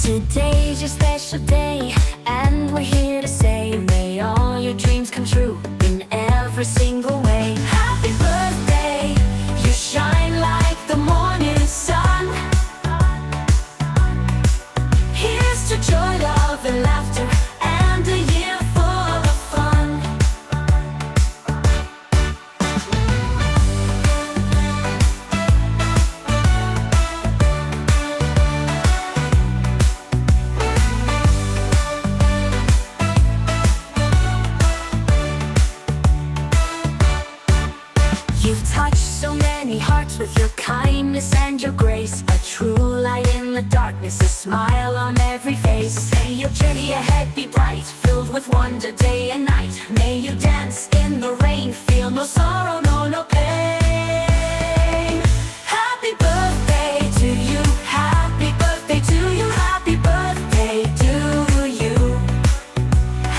Today's your special day, and we're here to say, may all your dreams come true in every single way. Happy birthday, you shine like the morning sun. Here's to joy, love, and laughter, and a year full of fun. You've touched so many hearts with your kindness and your grace, a true light in the darkness, a smile on every face. May your journey ahead be bright, filled with wonder day and night. May you dance in the rain, feel no sorrow, no pain. Happy birthday to you, happy birthday to you, happy birthday to you.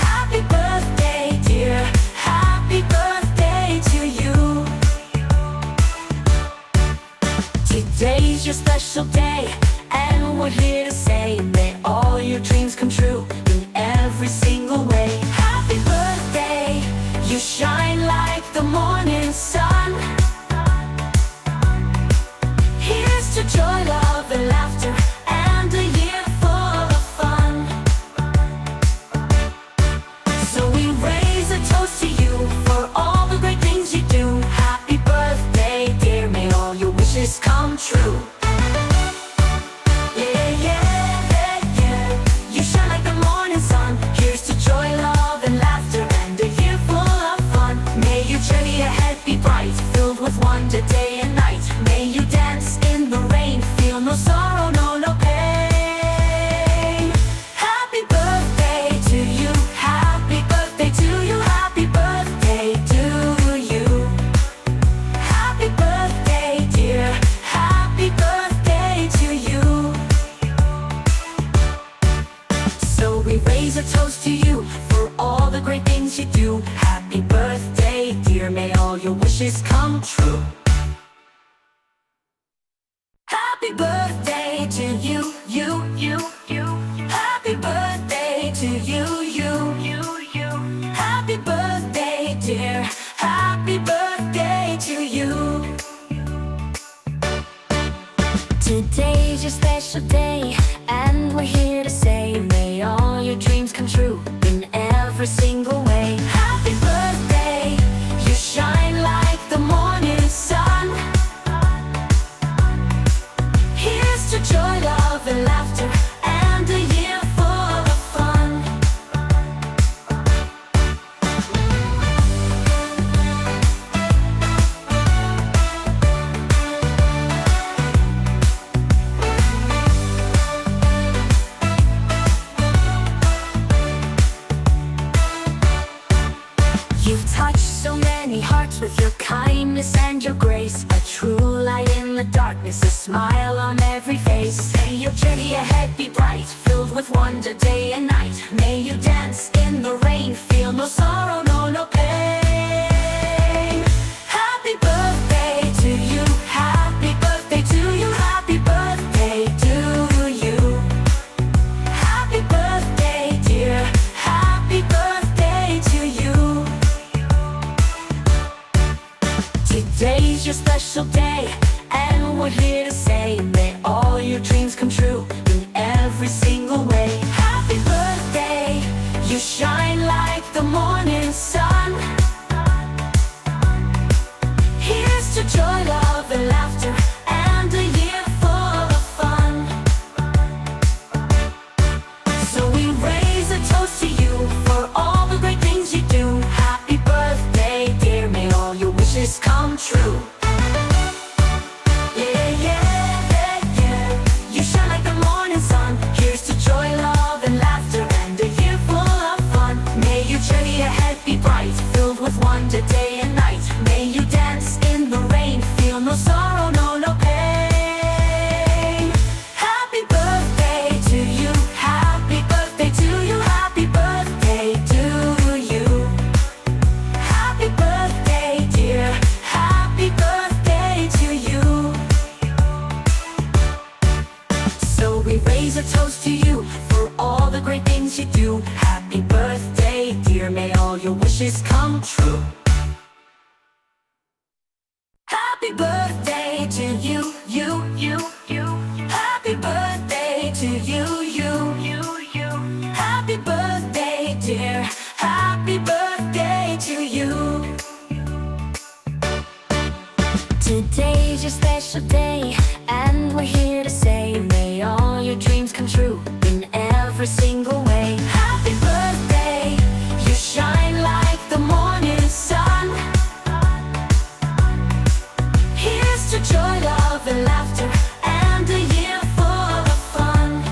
Happy birthday, dear, happy birthday to you. Today's your special day, and we're here to say, may all your dreams come true in every single way. Happy birthday, you shine like the morning sun. Here's to joy, love, and laughter, and a year full of fun. So we raise a toast to you for all the great things you do. Happy birthday, dear, may all your wishes come true. You shine like the morning sun. Here's to joy, love, and laughter, and a year full of fun. May your journey ahead be bright, filled with wonder day and night. May you dance in the rain, feel no sorrow, no pain. Happy birthday to you, happy birthday to you, happy birthday to you. Happy birthday, dear, happy birthday to you. So we raise a toast to you for all the great things you do. Happy birthday, dear, may all your wishes come true. Happy birthday to you, you. Happy birthday to you. Happy birthday, dear, happy birthday to you. Today's your special day, and we're here to say, may all your dreams come true in every single way. Happy birthday, you shine like the morning sun. Here's to joy, love, and laughter, and a year full of fun. You've touched so many hearts with your kindness and your grace, a true light in the darkness, a smile on every face. May your journey ahead be bright, filled with wonder day and night. May you dance in the rain, feel no sorrow, no pain. Happy birthday to you, happy birthday to you, happy birthday to you. Happy birthday, dear, happy birthday to you. Today's your special day, and we're here to say, may all your dreams come true in every single way. Happy birthday, you shine like the morning sun. Here's to joy, love, and laughter, and a year full of fun. So we raise a toast to you for all the great things you do. Happy birthday, dear, may all your wishes come true. You shine like the morning sun. Here's to joy, love, and laughter, and a year full of fun. May your journey ahead be bright, filled with wonder day and night. May you dance in the rain, feel no sorrow, no pain. Happy birthday to you, happy birthday to you, happy birthday to you. Happy birthday, dear, happy birthday. we raise a toast to you for all the great things you do. Happy birthday, dear, may all your wishes come true. Happy birthday to you, you, you, you. Happy birthday to you, you, you, you. Happy birthday, dear. Happy birthday to you. Today's your special day, and we're here to say, may all your dreams come true in every single way. Happy birthday, you shine like the morning sun. Here's to joy, love, and laughter, and a year full of fun.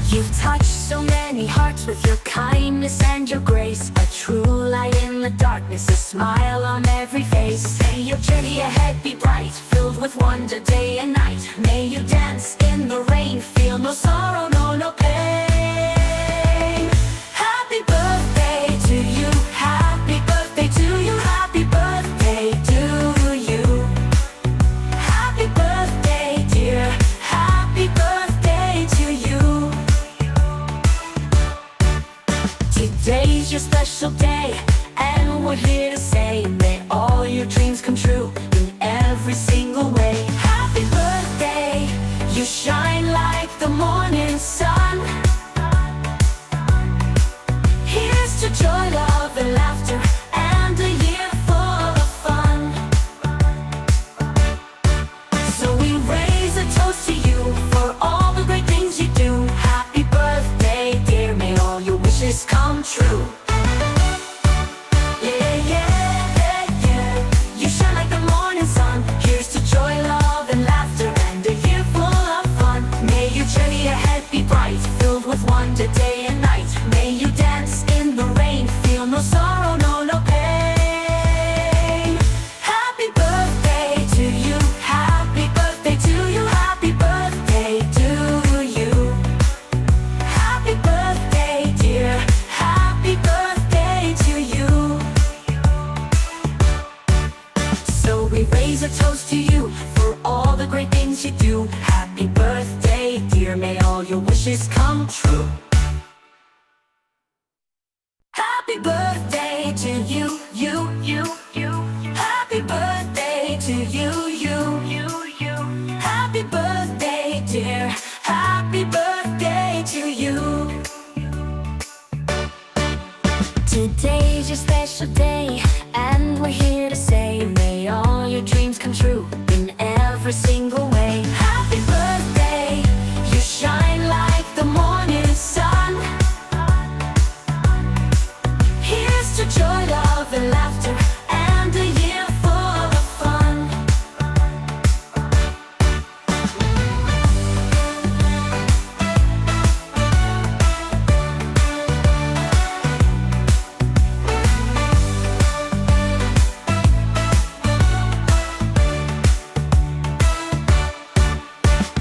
You've touched so many hearts with your kindness and your grace. A true light in the darkness, a smile on every face. May your journey ahead be bright, filled with wonder day and night. May you dance in the rain, feel no sorrow, no pain. Happy birthday to you, happy birthday to you, happy birthday to you. Happy birthday, dear, happy birthday to you. Today's your special day, and we're here to say, may all your dreams come true in every single way. Happy birthday, you shine like the morning sun. Here's to joy, love, and laughter, and a year full of fun. So we raise a toast to you for all the great things you do. Happy birthday, dear, may all your wishes come true. Yeah, yeah, yeah, yeah. You shine like the morning sun. Here's to joy, love, and laughter, and a year full of fun. May your journey ahead be bright, filled with wonder day and night. May you dance in the rain, feel no sorrow, no pain. Happy birthday to you, happy birthday to you, happy birthday to you. Happy birthday, dear, happy birthday to you. So we raise a toast to you for all the great things you do. Happy birthday, dear, may all your wishes come true. Happy birthday to you, you, you, you. Happy birthday to you, you, you, you. Happy birthday, dear, happy birthday to you. Today's your special day, and we're here to say, may all your dreams come true in every single way. Happy birthday, you shine like the morning sun. Here's to joy, love, and laughter, and a year full of fun.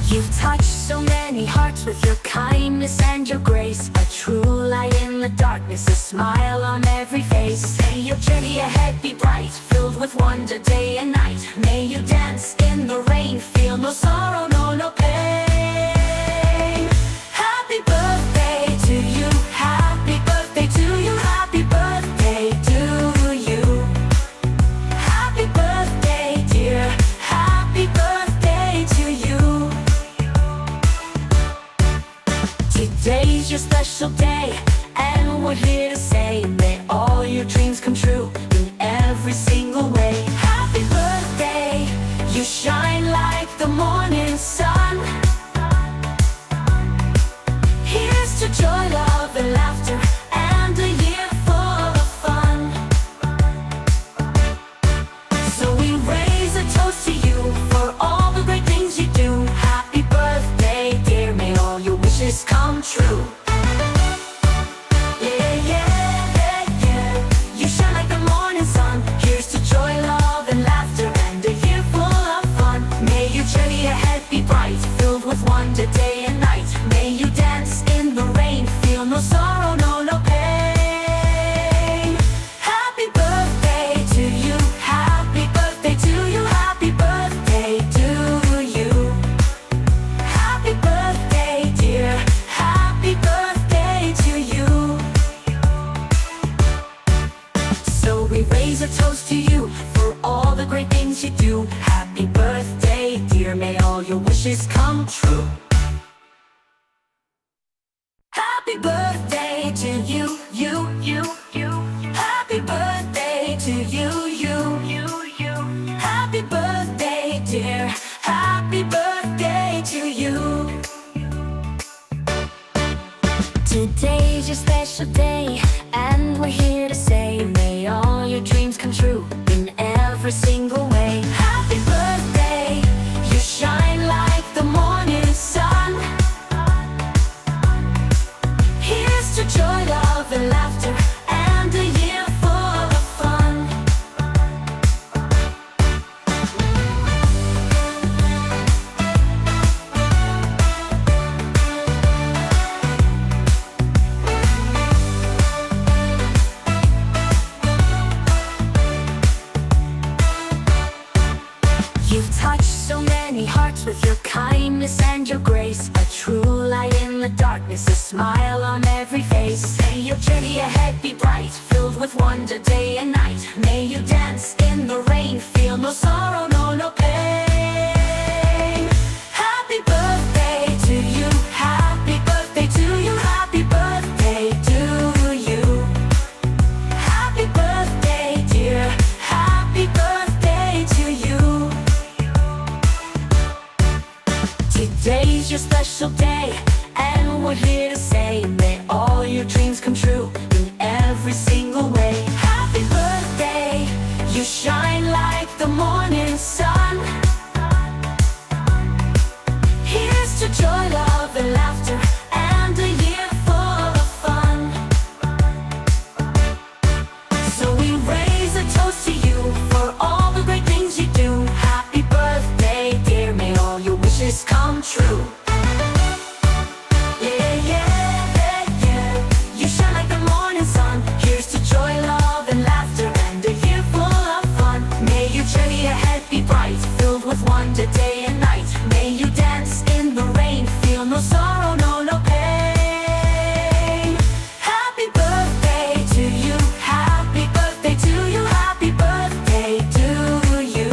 You've touched so many hearts with your kindness and your grace. A true light in the darkness, a smile on every face. May your journey ahead be bright, filled with wonder day and night. May you dance in the rain, feel no sorrow, no pain. Happy birthday to you, happy birthday to you, happy birthday to you. Happy birthday, dear, happy birthday to you. Today's your special day, and we're here to say, may all your dreams come true in every single way. Happy birthday, you shine like the morning sun. Here's to joy, love, and laughter, and a year full of fun. So we raise a toast to you for all the great things you do. Happy birthday, dear, may all your wishes come true. Yeah, yeah, yeah, yeah. You shine like the morning sun. Here's to joy, love, and laughter, and a year full of fun. May your journey ahead be be bright, filled with wonder day and night. May you dance in the rain, feel no sorrow, no pain. Happy birthday to you, happy birthday to you, happy birthday to you. Happy birthday, dear, happy birthday to you. So we raise a toast to you for all the great things you do. Happy birthday, dear, may all your wishes come true. Happy birthday to you, you. Happy birthday to you. Happy birthday, dear, happy birthday to you. Today's your special day, and we're here to say, may all your dreams come true in every single way. Happy birthday, you shine like the morning sun. Here's to joy, love, and laughter, and a year full of fun. You've touched so many hearts with your kindness and your grace. A true light in the darkness, a smile on every face. May your journey ahead be bright, filled with wonder day and night. May you dance in the rain, feel no sorrow, no pain. Happy birthday to you, happy birthday to you, happy birthday to you. Happy birthday, dear, happy birthday to you. Today's your special day, and we're here to say, may all your dreams come true in every single way. Happy birthday, you shine like the morning sun. Here's to joy, love, and laughter, and a year full of fun. So we raise a toast to you for all the great things you do. Happy birthday, dear, may all your wishes come true. You shine like the morning sun. Here's to joy, love, and laughter, and a year full of fun. May your journey ahead be bright, filled with wonder day and night. May you dance in the rain, feel no sorrow, no pain. Happy birthday to you, happy birthday to you, happy birthday to you.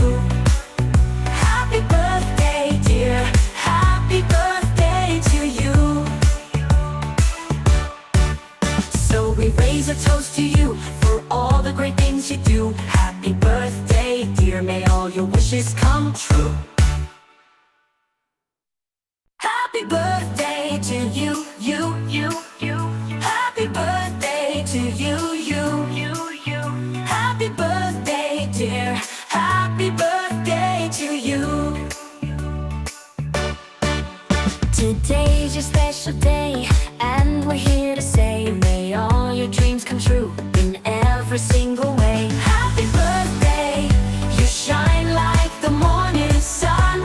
Happy birthday, dear, happy birthday to you. So we raise a toast to you for all the great things you do. Happy birthday, dear, may all your wishes come true. Happy birthday to you. Happy birthday to you. Happy birthday, dear, happy birthday to you. Today's your special day, and we're here to say, may all your dreams come true in every single way. Happy birthday, you shine like the morning sun.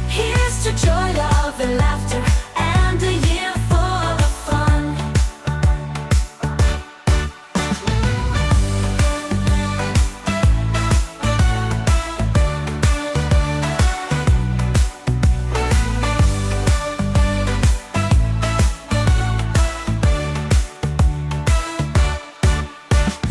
Here's to joy, love, and laughter, and a year full of fun.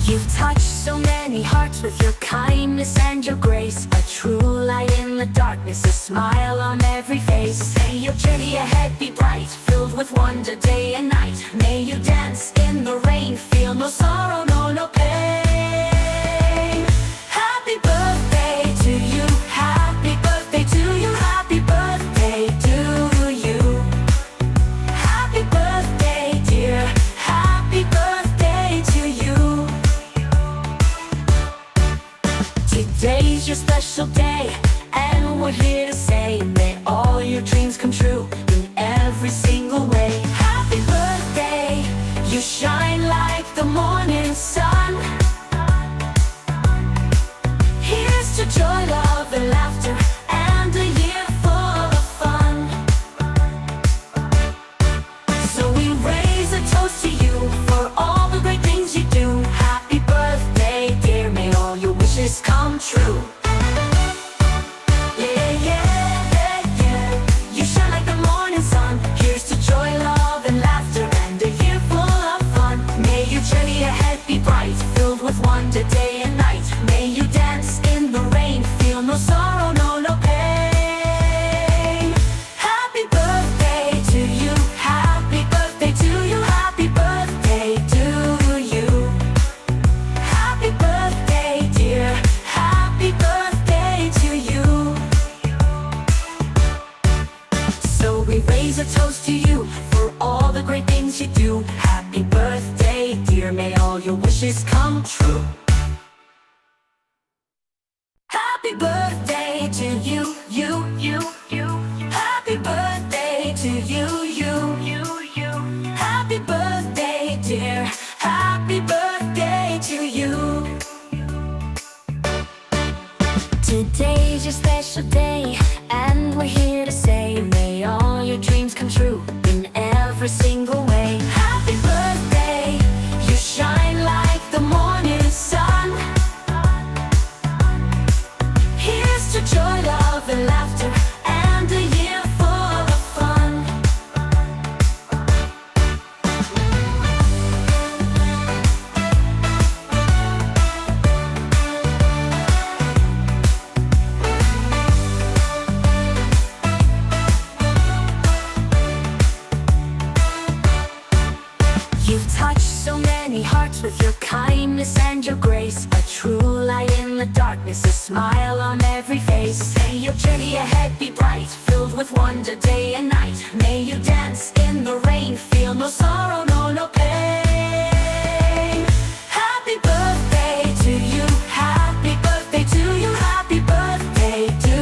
You've touched so many hearts with your kindness and your grace. A true light in the darkness, a smile on every face. May your journey ahead be bright, filled with wonder day and night. May you dance in the rain, feel no sorrow, no pain. Happy birthday to you, happy birthday to you, happy birthday to you. Happy birthday, dear, happy birthday to you. Today's your special day, and we're here to say, may all your dreams come true in every single way. Happy birthday, you shine like the morning sun. Here's to joy, love, and laughter, we raise a toast to you for all the great things you do. Happy birthday, dear, may all your wishes come true. Happy birthday to you, you. Happy birthday to you, you. Happy birthday, dear. Happy birthday to you. Today's your special day, and we're here to say, may all your dreams come true in every single way. Happy birthday, you shine like the morning sun. Here's to joy, love, and laughter, and a year full of fun. You've touched so many hearts with your kindness and your grace, a true light in the darkness, a smile on every face. May your journey ahead be bright, filled with wonder day and night. May you dance in the rain, feel no sorrow, no pain. Happy birthday to you, happy birthday to you, happy birthday to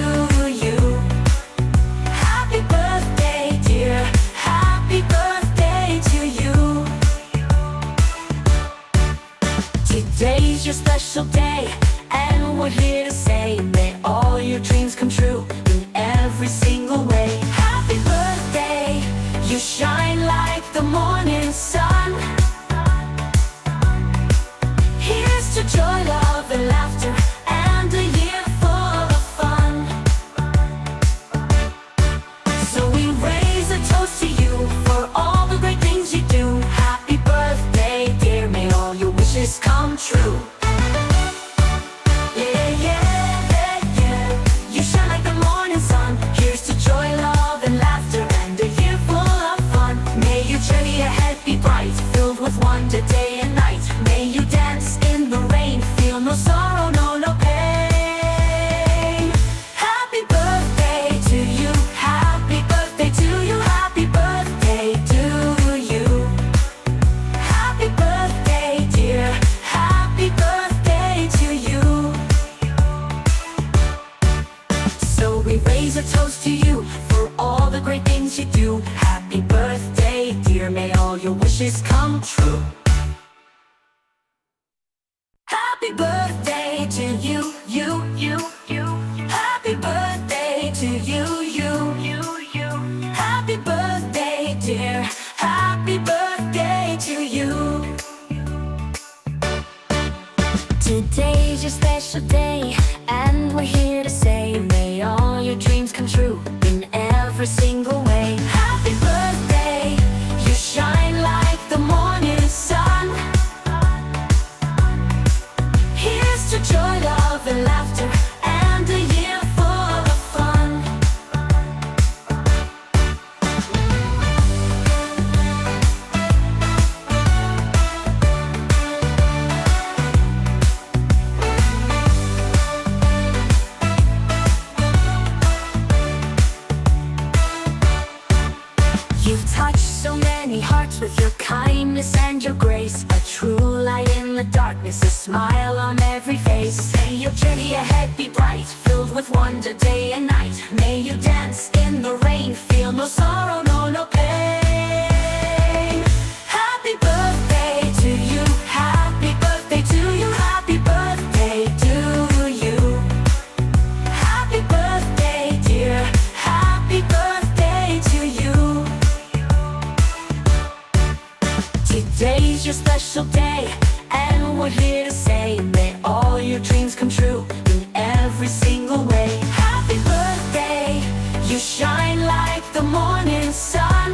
you. Happy birthday, dear, happy birthday to you. Today's your special day, and we're here to say, may all your dreams come true in every single way. Happy birthday, you shine like the morning sun. Here's to joy, love, and laughter, and a year full of fun. So we raise a toast to you for all the great things you do. Happy birthday, dear, may all your wishes come true. You shine like the morning sun. Here's to joy, love, and laughter, and a year full of fun. May your journey ahead be bright, filled with wonder day and night. May you dance in the rain, feel no sorrow, no pain. Happy birthday to you, happy birthday to you, happy birthday to you. Happy birthday, dear, happy birthday to you. So we raise a toast to you for all the great things you do. Happy birthday, dear, may all your wishes come true. Happy birthday to you, you. Happy birthday to you, you. Happy birthday, dear, happy birthday to you. Today's your special day, and we're here to say, may all your dreams come true in every single way. Happy birthday, you shine like the morning sun. Here's to joy, love, and laughter, and a year full of fun. You've touched so many hearts with your kindness and your grace, a true light in the darkness, a smile on every face. May your journey ahead be bright, filled with wonder day and night. May you dance in the rain, feel no sorrow, no pain. Happy birthday to you, happy birthday to you, happy birthday to you. Happy birthday, dear, happy birthday to you. Today's your special day, and we're here to say, may all your dreams come true in every single way. Happy birthday, you shine like the morning sun.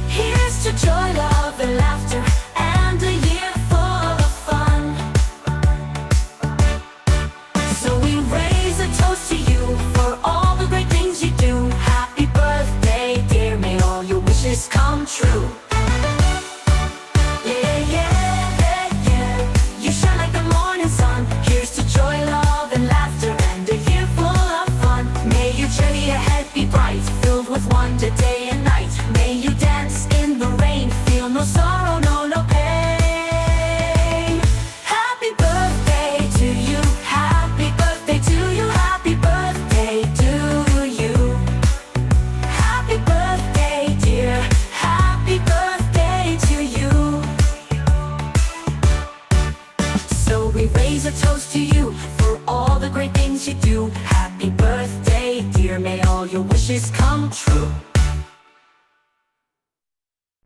Here's to joy, love, and laughter, and a year full of fun. So we raise a toast to you for all the great things you do. Happy birthday, dear, may all your wishes come true. You shine like the morning sun. Here's to joy, love, and laughter, and a year full of fun. May your journey ahead be wishes come true.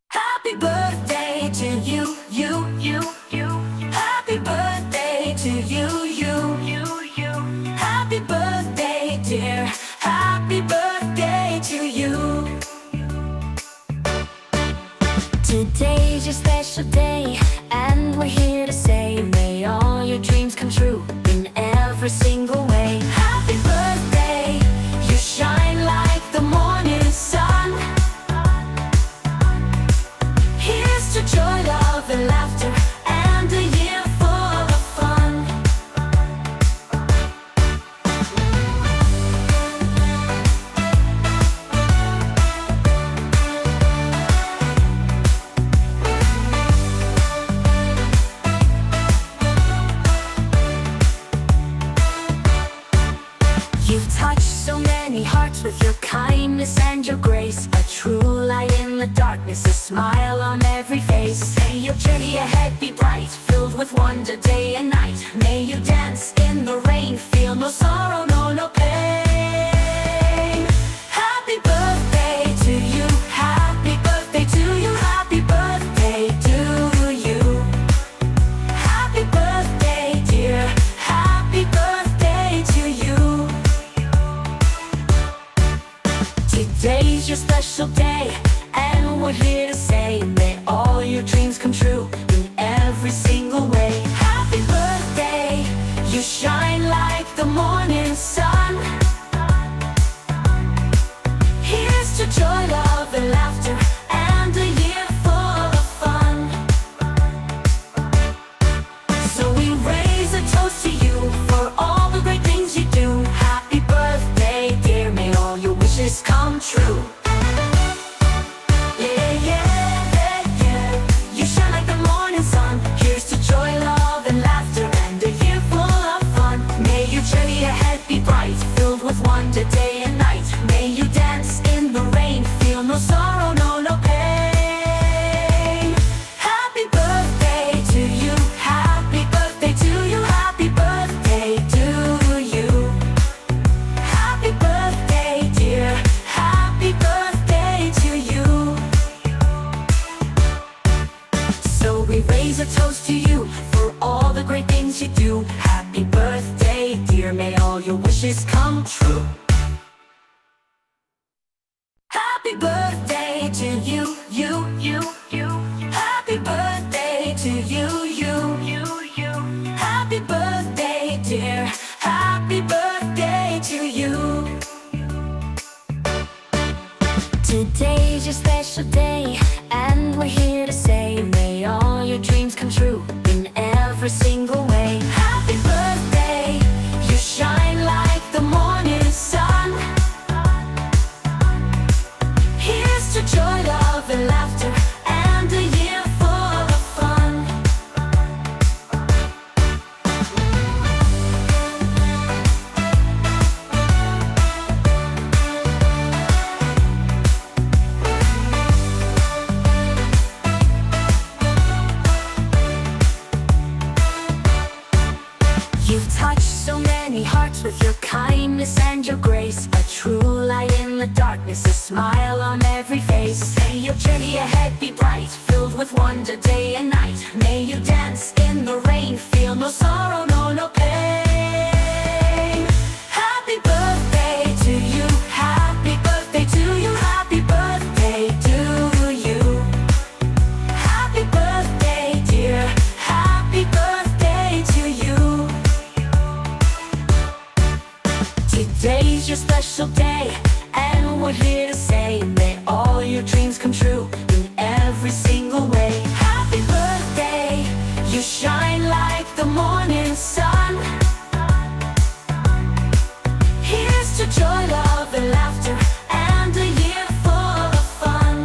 Happy birthday to you, you, you, you. Happy birthday to you, you, you, you. Happy birthday, dear. Happy birthday to you. Today's your special day, and we're here to say, may all your dreams come true in every single way. Happy birthday, you shine like the morning sun. Here's to joy, love, and laughter, and a year full of fun. You've touched so many hearts with your kindness and your grace. A true light in the darkness, a smile on every face. May your journey ahead be bright, filled with wonder day and night. May you dance in the rain, feel no sorrow, no pain. Happy birthday to you, happy birthday to you, happy birthday to you. Happy birthday, dear, happy birthday to you. Today's your special day, and we're here to say, may all your dreams come true in every single way. Happy birthday, you shine like the morning sun. Here's to joy, love, and laughter, and a year full of fun. So we raise a toast to you for all the great things you do. Happy birthday, dear, may all your wishes come true. Yeah, yeah, yeah, yeah. You shine like the morning sun. Here's to joy, love, and laughter, and a year full of fun. May your journey ahead be bright, filled with wonder day and night. May you dance in the rain, feel no sorrow, no pain. Happy birthday to you, happy birthday to you, happy birthday to you. Happy birthday, dear, happy birthday to you. So we raise a toast to you for all the great things you do. Happy birthday, dear, may all your wishes come true. Happy birthday to you, you, you, you. Happy birthday to you, you, you, you. Happy birthday, dear, happy birthday to you. Today's your special day, and we're here to say, may all your dreams come true in every single way. Happy birthday, you shine like the morning sun. Here's to joy, love, and laughter, and a year full of fun. You've touched so many hearts with your kindness and your grace. A true light in the darkness, a smile on every face. May your journey ahead be bright, filled with wonder day and night. May you dance in the rain, feel no sorrow, no pain. Happy birthday to you, happy birthday to you, happy birthday to you. Happy birthday, dear, happy birthday to you. Today's your special day, and we're here to say, may all your dreams come true in every single way. Happy birthday, you shine like the morning sun. Here's to joy, love, and laughter, and a year full of fun.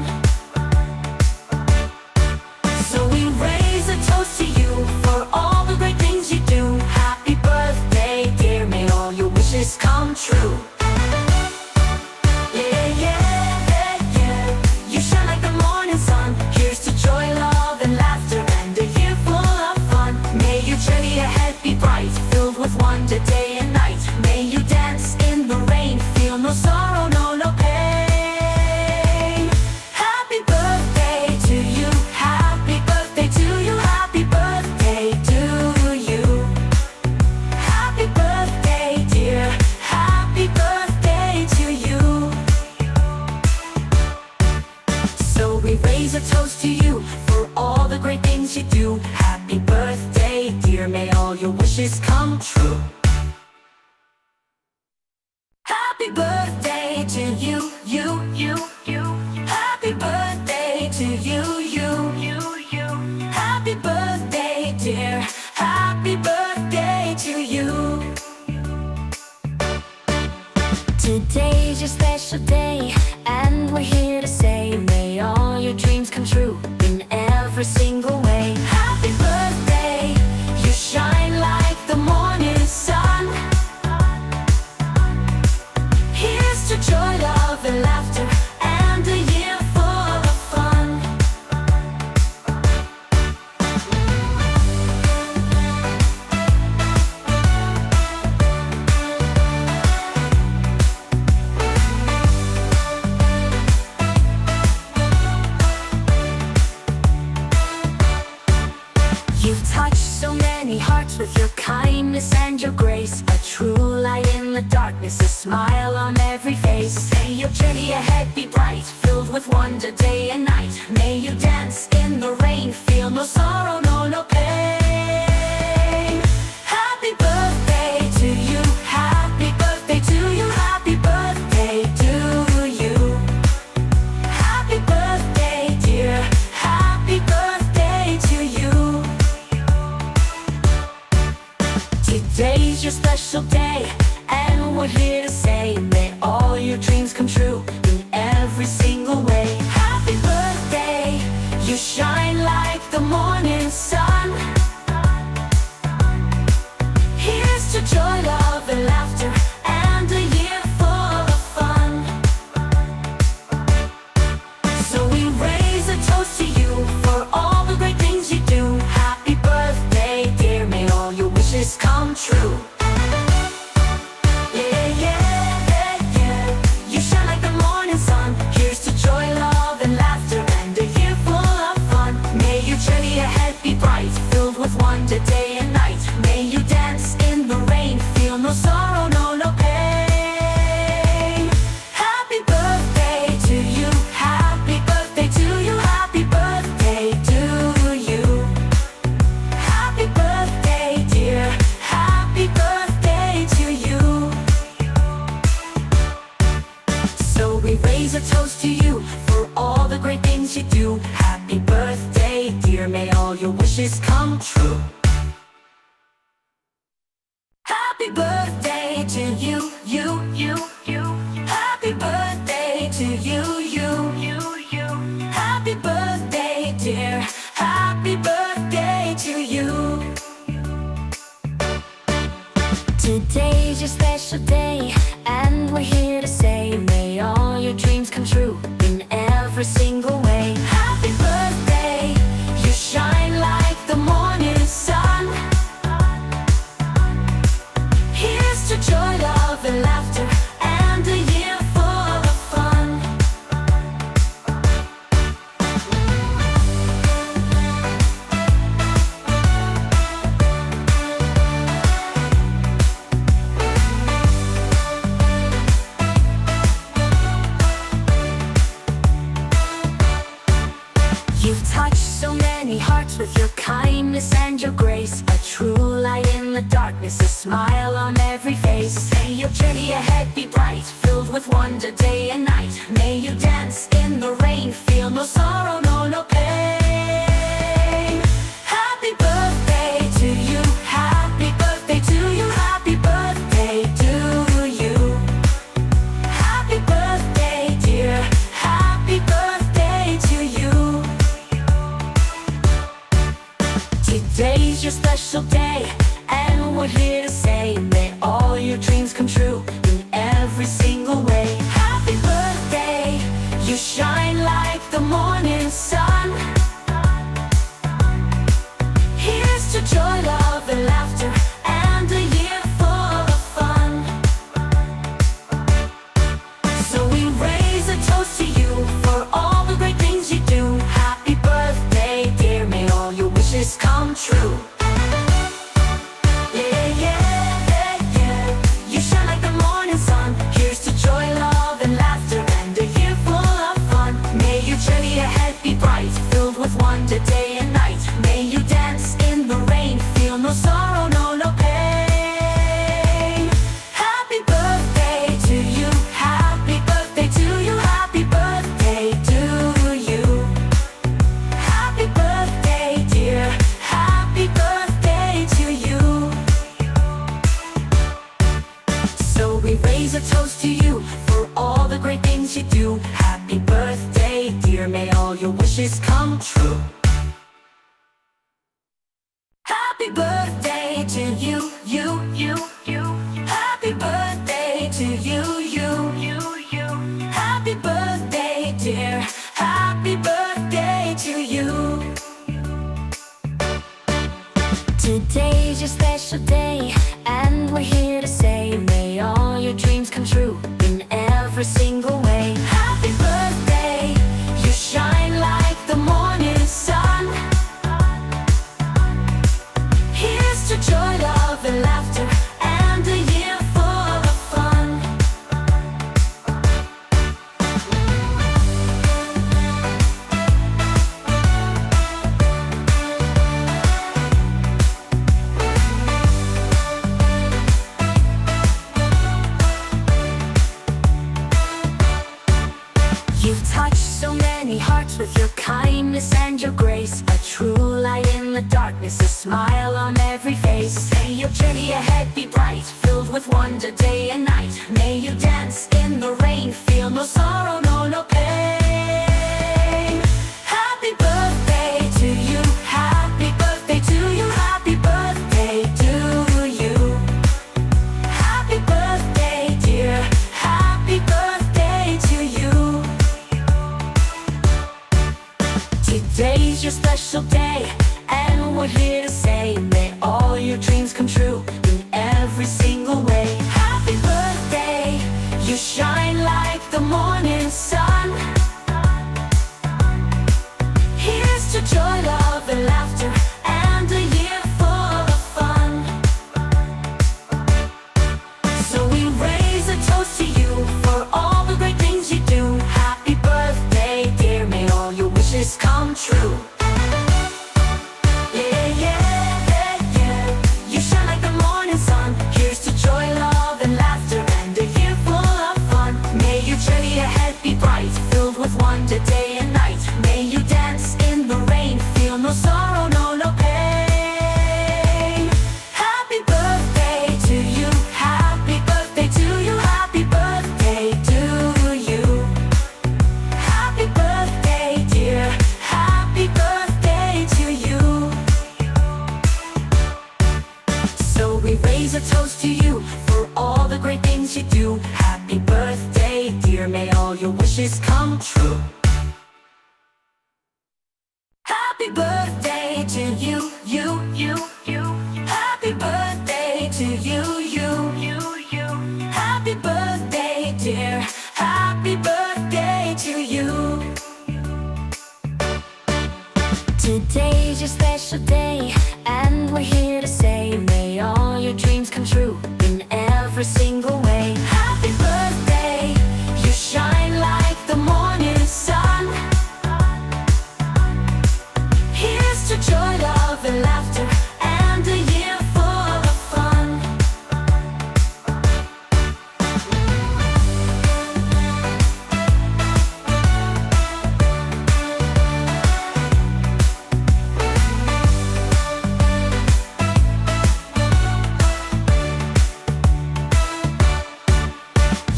So we raise a toast to you for all the great things you do. Happy birthday, dear, may all your wishes come true. Yeah, yeah, yeah, yeah. You shine like the morning sun. Here's to joy, love, and laughter, and a year full of fun. May your journey ahead be bright, filled with wonder day and night. May you dance in the rain, feel no sorrow, no pain. Happy birthday to you, you. Happy birthday to you, you. Happy birthday, dear. Happy birthday to you. Today's your special day, and we're here to say, may all your dreams come true in every single way. Happy birthday, you shine like the morning sun. Here's to joy, love, and laughter, and a year full of fun. You've touched so many hearts with your kindness and your grace, a true light in the darkness, a smile on every face. May your journey ahead be bright, filled with wonder day and night. May you dance in the rain, feel no sorrow, no pain. Happy birthday to you, happy birthday to you, happy birthday to you. Happy birthday, dear, happy birthday to you. Today's your special day, and we're here to say, may all your dreams come true in every single way. Happy birthday, you shine like the morning sun. Here's to joy, love, and laughter, and a year full of fun. So we raise a toast to you for all the great things you do. Happy birthday, dear, may all your wishes come true. You shine like the morning sun. Here's to joy, love, and laughter, and a year full of fun. May your journey ahead be bright, filled with wonder day and night. May you dance in the rain, feel no sorrow, no pain. Happy birthday to you, happy birthday to you, happy birthday to you. Happy birthday, dear, happy birthday to you. So we raise a toast to you for all the great things you do. Happy birthday, dear, may all your wishes come true. Happy birthday to you, you. Happy birthday to you, you. Happy birthday, dear, happy birthday to you. Today's your special day, and we're here to say, may all your dreams come true in every single way. Happy birthday, you shine like the morning sun. Here's to joy, love, and laughter, and a year full of fun. You've touched so many hearts with your kindness and your grace, a true light in the darkness, a smile on every face. May your journey ahead be bright, filled with wonder day and night. May you dance in the rain, feel no sorrow, no pain. Happy birthday to you, happy birthday to you, happy birthday to you. Happy birthday, dear, happy birthday to you. Today's your special day, and we're here to say, may all your dreams come true in every single way. Happy birthday, you shine like the morning sun. Here's to joy, love, and laughter, and a year full of fun. So we raise a toast to you for all the great things you do. Happy birthday, dear, may all your wishes come true. You shine like the morning sun. Here's to joy, love, and laughter, and a year full of fun. May your journey ahead be bright, filled with wonder day and night. May you dance in the rain, feel no sorrow, no pain. Happy birthday to you, we raise a toast to you for all the great things you do. Happy birthday, dear, may all your wishes come true. Happy birthday to you, you. Happy birthday to you, you. Happy birthday, dear. Happy birthday to you. Today's your special day, and we're here to say, may all your dreams come true in every single way. Happy birthday, you shine like the morning sun. Here's to joy, love, and laughter, and a year full of fun. You've touched so many hearts with your kindness and your grace, a true light in the darkness, a smile on every face. May your journey ahead be bright, filled with wonder day and night. May you dance in the rain, feel no sorrow, no pain. Happy birthday to you, happy birthday to you, happy birthday to you. Happy birthday, dear, happy birthday to you. Today's your special day, and we're here to say, may all your dreams come true in every single way. Happy birthday, you shine like the morning sun. Here's to joy, love, and laughter, and a year full of fun. So we raise a toast to you for all the great things you do. Happy birthday, dear, may all your wishes come true. You shine like the morning sun. Here's to joy, love, and laughter, and a year full of fun. May your journey ahead be bright, filled with wonder day and night. May you dance in the rain, feel no sorrow, no pain. Happy birthday to you, happy birthday to you, happy birthday to you. Happy birthday, dear, happy birthday to you. So we raise a toast to you for all the great things you do. Happy birthday, dear, may all your wishes come true. Happy birthday to you, you. Happy birthday to you, you. Happy birthday, dear, happy birthday to you. Today's your special day, and we're here to say, may all your dreams come true in every single way. Happy birthday, you shine like the morning sun. Here's to joy, love, and laughter, and a year full of fun.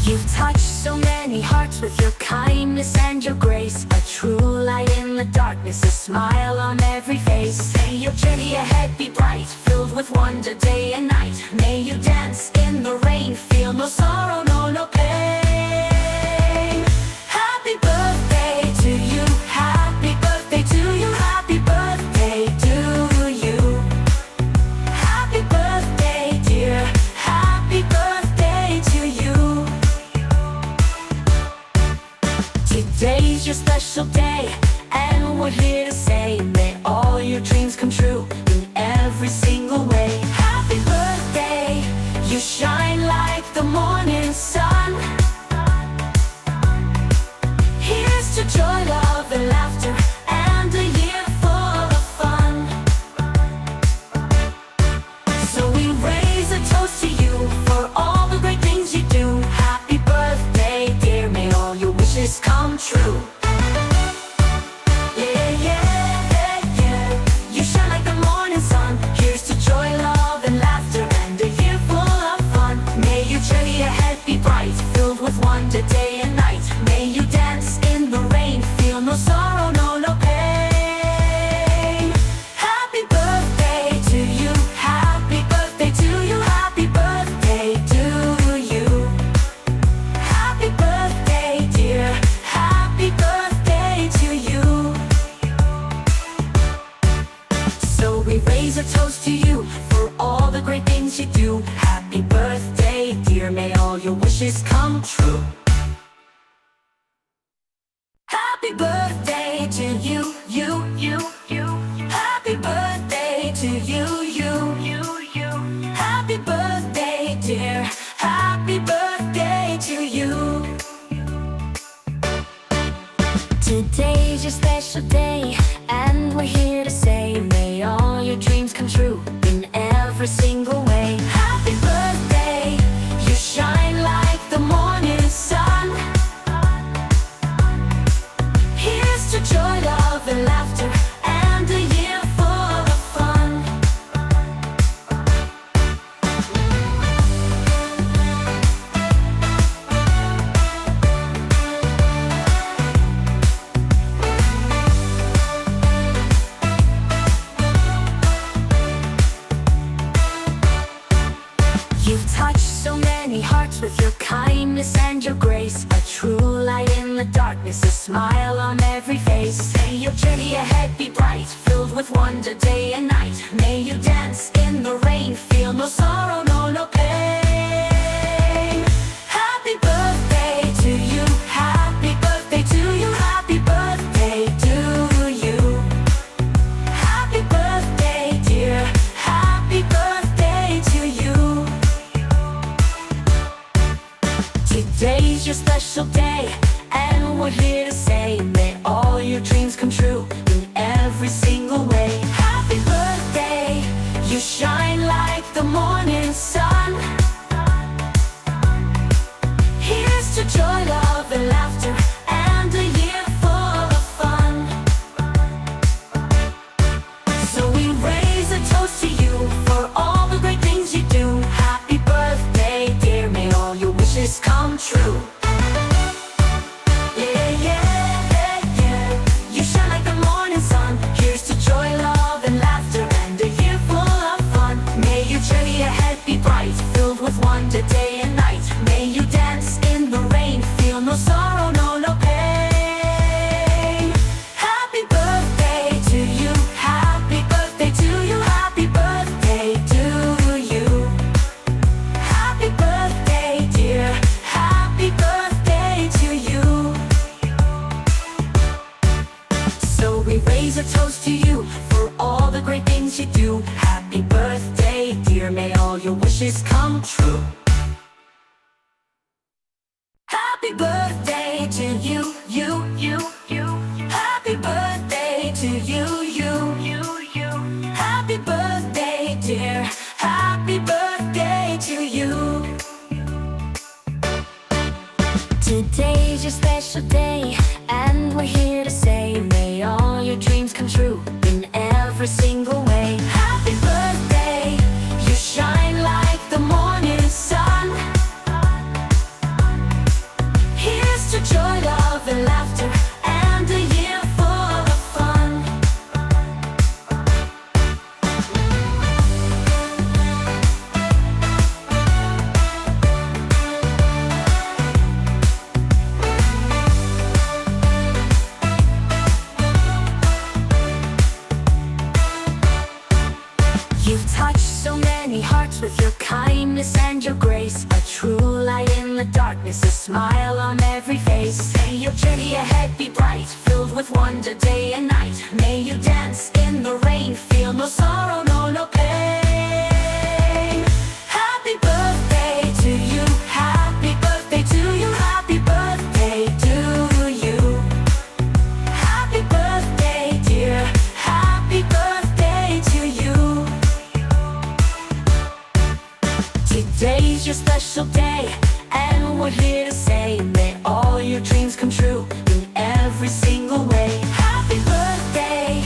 You've touched so many hearts with your kindness and your grace, a true light in the darkness, a smile on every face. May your journey ahead be bright, filled with wonder day and night. May you dance in the rain, feel no sorrow, no pain. Happy birthday to you, happy birthday to you, happy birthday to you. Happy birthday, dear, happy birthday to you. Today's your special day, and we're here to say, may all your dreams come true in every single way. Happy birthday, you shine like the morning sun. Here's to joy, love, and laughter, and a year full of fun. So we raise a toast to you for all the great things you do. Happy birthday, dear, may all your wishes come true. You shine like the morning sun. Here's to joy, love, and laughter, and a year full of fun. May your journey ahead be come true. Happy birthday to you, you, you, you. Happy birthday to you, you, you, you. Happy birthday, dear. Happy birthday to you. Today's your special day, and we're here to say, may all your dreams come true in every single way. Happy birthday, you shine like the morning sun. Here's to joy, love, and laughter, and a year full of fun. You've touched so many hearts with your kindness and your grace. A true light in the darkness, a smile on every face. May your journey ahead be bright, filled with wonder day and night. May you dance in the rain, feel no sorrow, no pain. Happy birthday to you, happy birthday to you, happy birthday to you. Happy birthday, dear, happy birthday to you. Today's your special day, and we're here to say, may all your dreams come true in every single way. Happy birthday, you shine like the morning sun. Here's to joy, love, and laughter, and a year full of fun. So we raise a toast to you for all the great things you do. Happy birthday, dear, may all your wishes come true. Yeah, yeah, yeah, yeah. You shine like the morning sun. Here's to joy, love, and laughter, and a year full of fun. May your journey ahead be bright, filled with wonder day and night. May you dance in the rain, feel no sorrow, no pain. Happy birthday to you, happy birthday to you, happy birthday to you. Happy birthday, dear, happy birthday to you. So we raise a toast to you for all the great things you do. Happy birthday, dear, may all your wishes come true. Happy birthday to you, you, you, you. Happy birthday to you, you, you, you. Happy birthday, dear, happy birthday to you. Today's your special day, and we're here to say, may all your dreams come true in every single way. Happy birthday, you shine like the morning sun. Here's to joy, love, and laughter, and a year full of fun. You've touched so many hearts with your kindness and your grace. A true light in the darkness, a smile on every face. May your journey ahead be bright, filled with wonder day and night. May you dance in the rain, feel no sorrow, no pain. Happy birthday to you, happy birthday to you, happy birthday to you. Happy birthday, dear, happy birthday to you. Today's your special day, and we're here to say, may all your dreams come true in every single way. Happy birthday,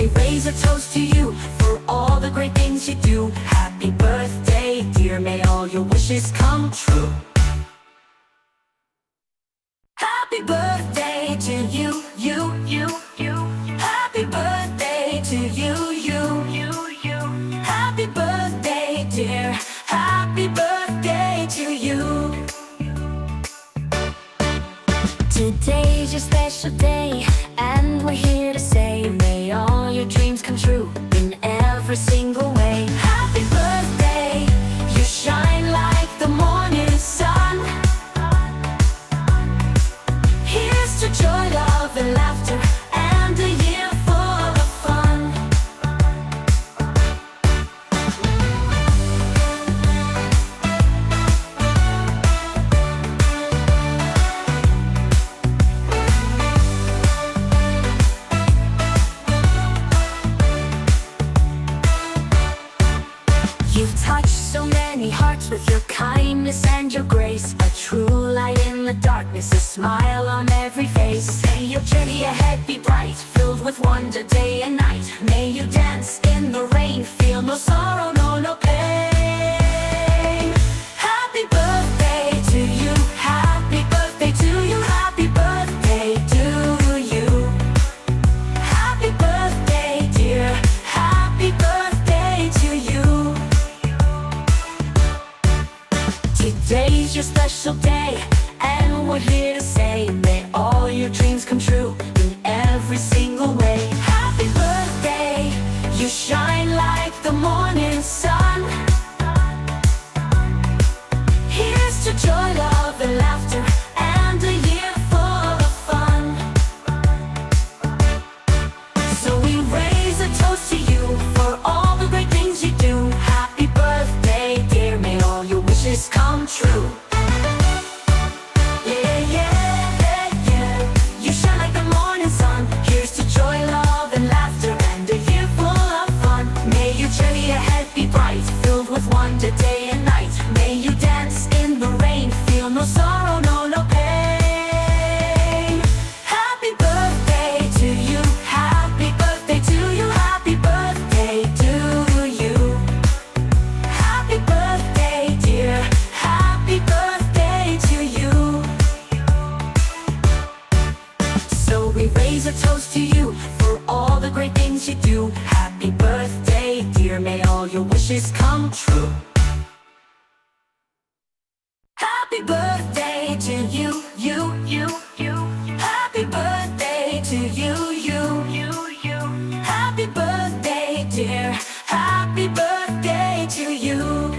we raise a toast to you for all the great things you do. Happy birthday, dear, may all your wishes come true. Happy birthday to you, you. Happy birthday to you, you. Happy birthday, dear. Happy birthday to you. Today's your special day, and we're here to say, may all your dreams come true in every single way. Happy birthday, you shine like the morning sun. Here's to joy, love, and laughter, and a year full of fun. You've touched so many hearts with your kindness and your grace, a true light in the darkness, a smile on every face. May your journey ahead be bright, filled with wonder day and night. May you dance in the rain, feel no sorrow, no pain. Happy birthday to you, happy birthday to you, happy birthday to you. Happy birthday, dear, happy birthday to you. Today's your special day, and we're here to say, may all your dreams come true in every single way. Happy birthday, you shine like the morning sun. Here's to joy, love, and laughter, and a year full of fun. So we raise a toast to you for all the great things you do. Happy birthday, dear, may all your wishes come true. You shine like the morning sun. Here's to joy, love, and laughter, and a year full of fun. May your journey ahead be bright, filled with wonder day and night. May you dance in the rain, feel no sorrow, no pain. Happy birthday to you, happy birthday to you, happy birthday to you. Happy birthday, dear, happy birthday to you. So we raise a toast to you for all the great things you do. Happy birthday, dear, may all your wishes come true. Happy birthday to you, you. Happy birthday to you, you. Happy birthday, dear, happy birthday to you.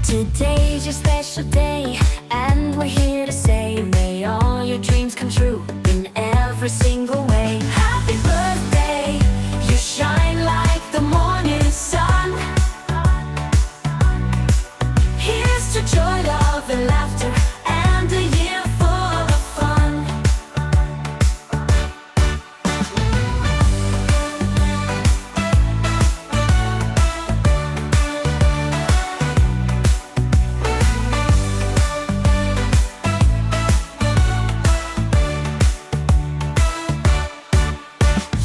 Today's your special day, and we're here to say, may all your dreams come true in every single way. Happy birthday, you shine like the morning sun. Here's to joy, love, and laughter, and a year full of fun.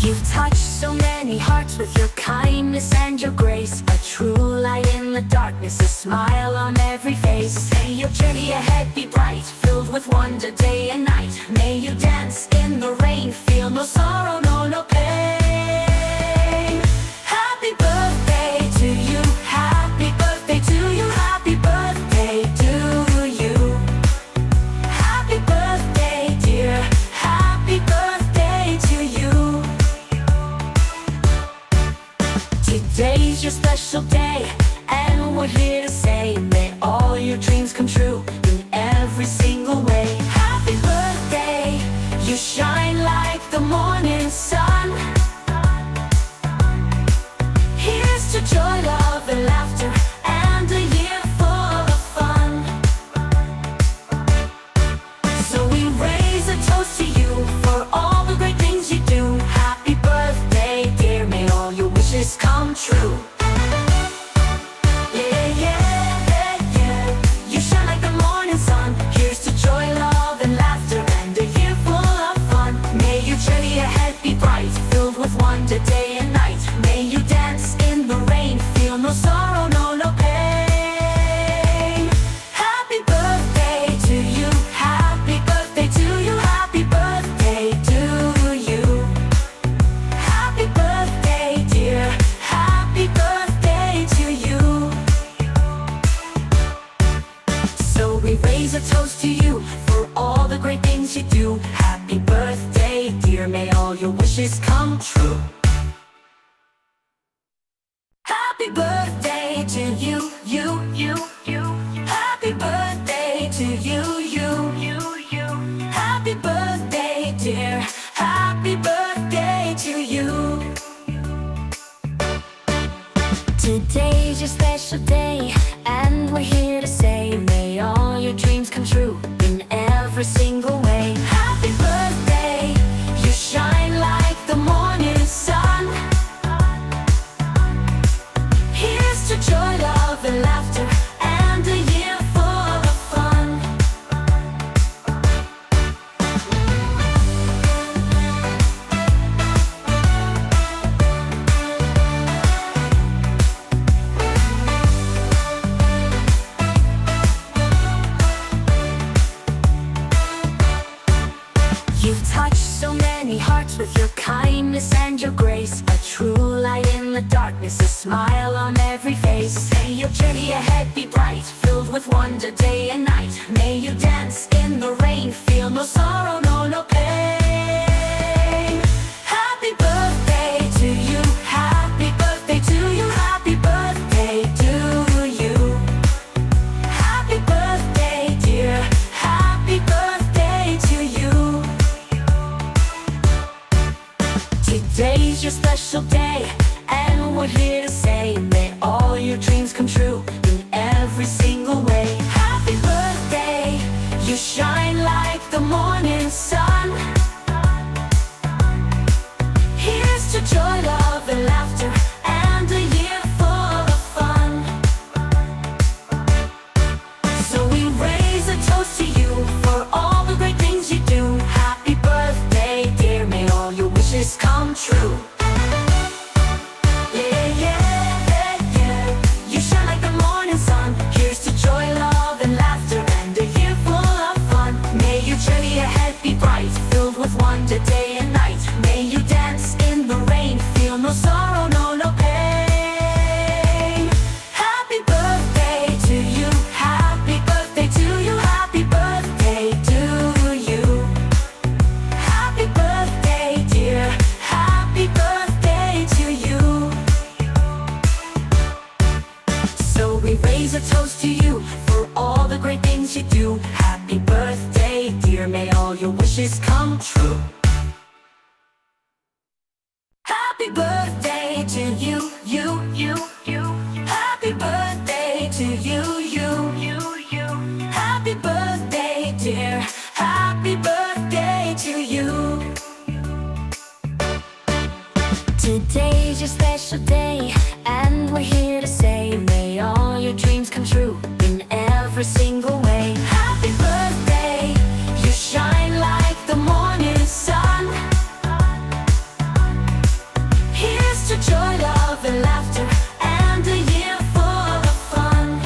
You've touched so many hearts with your kindness and your grace, a true light in the darkness, a smile on every face. May your journey ahead be bright, filled with wonder day and night. May you dance in the rain, feel no sorrow, no pain. Happy birthday to you, happy birthday to you, happy birthday to you. Happy birthday, dear, happy birthday to you. Today's your special day, and we're here to say, may all your dreams come true in every single way. Happy birthday, you shine like the morning sun. Here's to joy, love, and laughter, and a year full of fun. So we raise a toast to you for all the great things you do. Happy birthday, dear, may all your wishes come true. Yeah. with your kindness and your grace. A true light in the darkness, a smile on every face. May your journey ahead be bright, filled with wonder day and night. May you dance in the rain, feel no sorrow, no pain. Happy birthday to you, happy birthday to you, happy birthday to you. Happy birthday, dear, happy birthday to you. Today's your special day, and we're here to say, may all your dreams come true in every single way. Happy birthday, you shine like the morning sun. Here's to joy, love, and laughter, and a year full of fun. So we raise a toast to you for all the great things you do. Happy birthday, dear, may all your wishes come true. You shine like the morning sun. Here's to joy, love, and laughter, and a year full of fun. May your journey ahead be bright, filled with wonder day and night. May you dance in the rain, feel no sorrow, no pain. Happy birthday to you, happy birthday to you, happy birthday to you. Happy birthday, dear, happy birthday to you. So we raise a toast to you for all the great things you do. Happy birthday, dear, may all your wishes come true. Happy birthday to you. Happy birthday to you. Happy birthday, dear, happy birthday to you. Today's your special day, and we're here to say, may all your dreams come true in every single way. Happy birthday, you shine like the morning sun. Here's to joy, love, and laughter, and a year full of fun.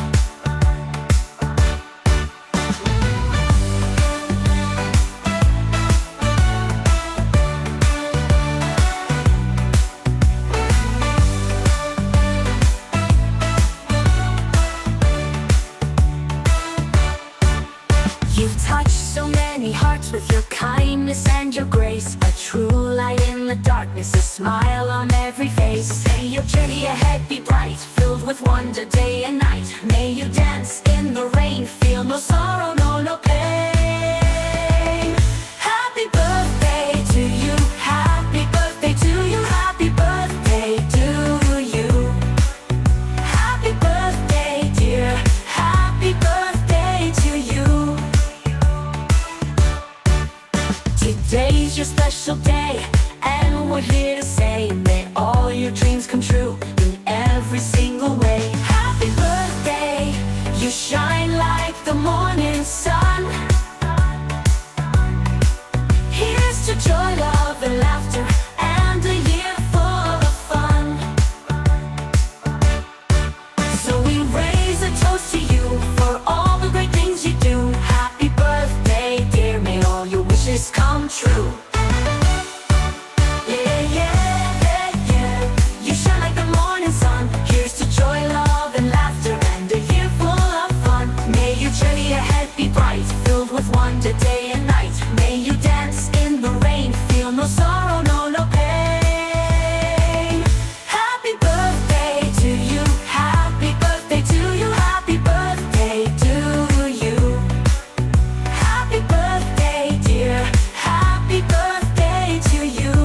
You've touched so many hearts with your kindness and your grace. A true light in the darkness, a smile on every face. May your journey ahead be bright, filled with wonder day and night. May you dance in the rain, feel no sorrow, no pain. Happy birthday to you, happy birthday to you, happy birthday to you. Happy birthday, dear, happy birthday to you. Today's your special day, and we're here to say, may all your dreams come true in every single way. Happy birthday, you shine like the morning sun. Here's to joy, love, and laughter, and a year full of fun. So we raise a toast to you for all the great things you do. Happy birthday, dear, may all your wishes come true. You shine like the morning sun. Here's to joy, love, and laughter, and a year full of fun. May your journey ahead be bright, filled with wonder day and night. May you dance in the rain, feel no sorrow, no pain. Happy birthday to you, happy birthday to you, happy birthday to you. Happy birthday, dear, happy birthday to you.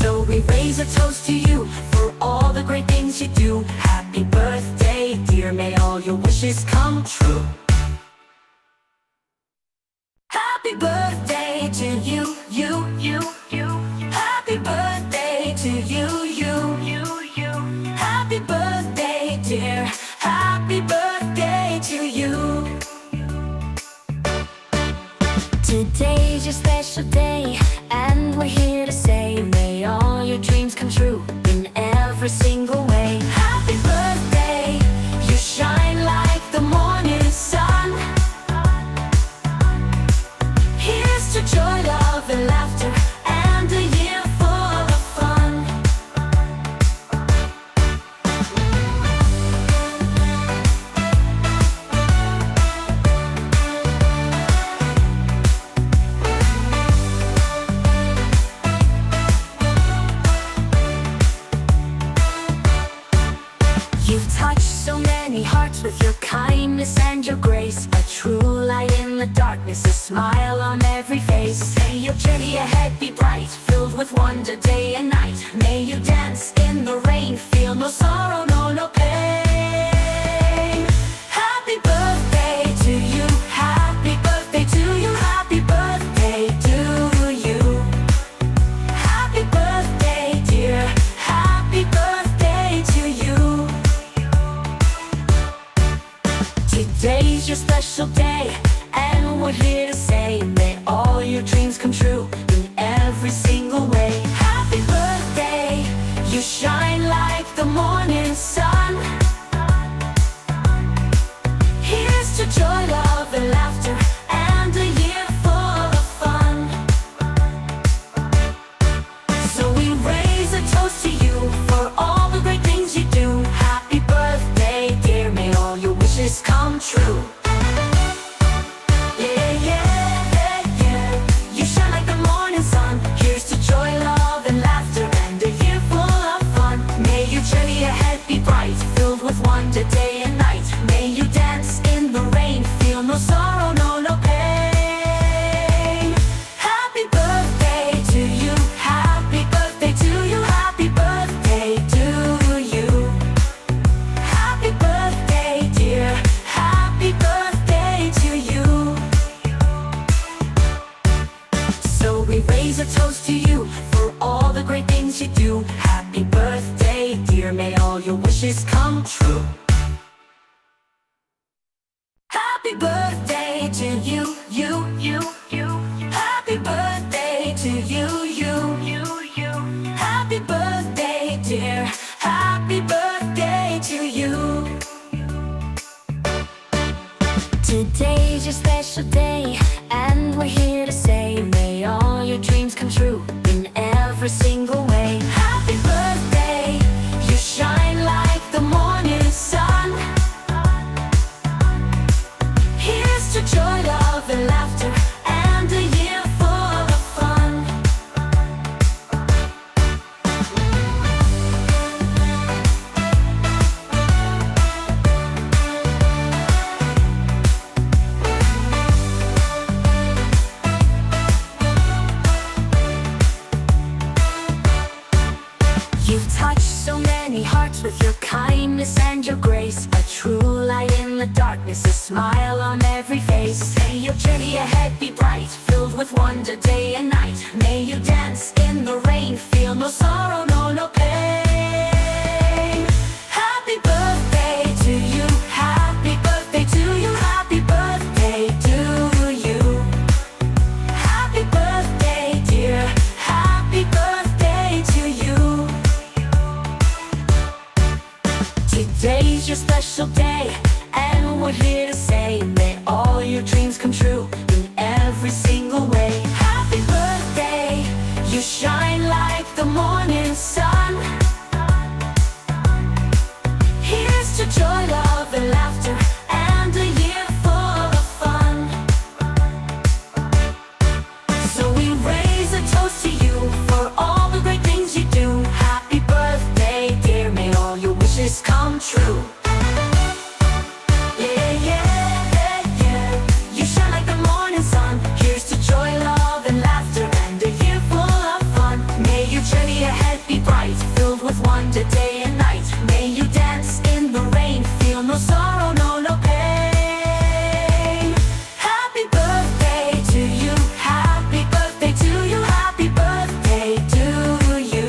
So we raise a toast to you for all the great things you do. Happy birthday, dear, may all your wishes come true. Happy birthday to you. Happy birthday to you. Happy birthday, dear, happy birthday to you. Today's your special day, and we're here to say, may all your dreams come true in every single way. Happy birthday, you shine like the morning sun. Here's to joy. smile on every face. May your journey ahead be bright, filled with wonder day and night. May you dance in the rain, feel no sorrow, no pain. Happy birthday to you, happy birthday to you, happy birthday to you. Happy birthday, dear, happy birthday to you. Today's your special day, and we're here to say, may all your dreams come true in every single way. Happy birthday, you shine like the morning sun. Here's to joy, love, and laughter, and a year full of fun. So we raise a toast to you for all the great things you do. Happy birthday, dear, may all your wishes come true. Wonder day and night. May you dance in the rain, feel no sorrow, no pain. Happy birthday to you, happy birthday to you, happy birthday to you. Happy birthday, dear, happy birthday to you. So we raise a toast to you for all the great things you do. Happy birthday, dear, may all your wishes come true. Happy birthday to you. Happy birthday to you. Happy birthday, dear, happy birthday to you. Today's your special day, and we're here to say, may all your dreams come true in every single way. Happy birthday, you shine like the morning sun. Here's to joy, love, and laughter, and a year full of fun. You've touched so many hearts with your kindness and your grace. A true light in the darkness, a smile on every face. May your journey ahead be bright, filled with wonder day and night. May you dance in the rain, feel no sorrow, no pain. Happy birthday to you, happy birthday to you, happy birthday to you. Happy birthday, dear, happy birthday to you. Today's your special day, and we're here to say, may all your dreams come true in every single way. Happy birthday, you shine like the morning sun. Here's to joy, love, and laughter, and a year full of fun. So we raise a toast to you for all the great things you do. Happy birthday, dear, may all your wishes come true. You shine like the morning sun. Here's to joy, love, and laughter, and a year full of fun. May your journey ahead be bright, filled with wonder day and night. May you dance in the rain, feel no sorrow, no pain. Happy birthday to you, happy birthday to you, happy birthday to you.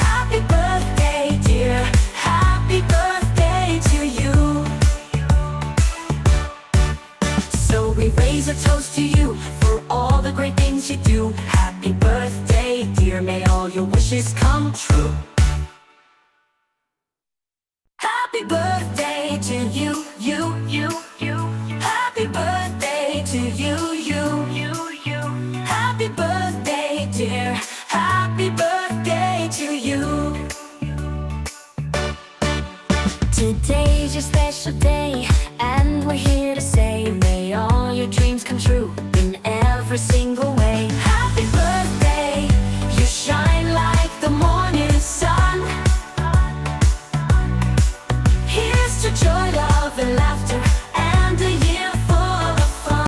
Happy birthday, dear, happy birthday to you. So we raise a toast to you for all the great things you do. Happy birthday, dear, may all your wishes come true. Happy birthday to you. Happy birthday to you.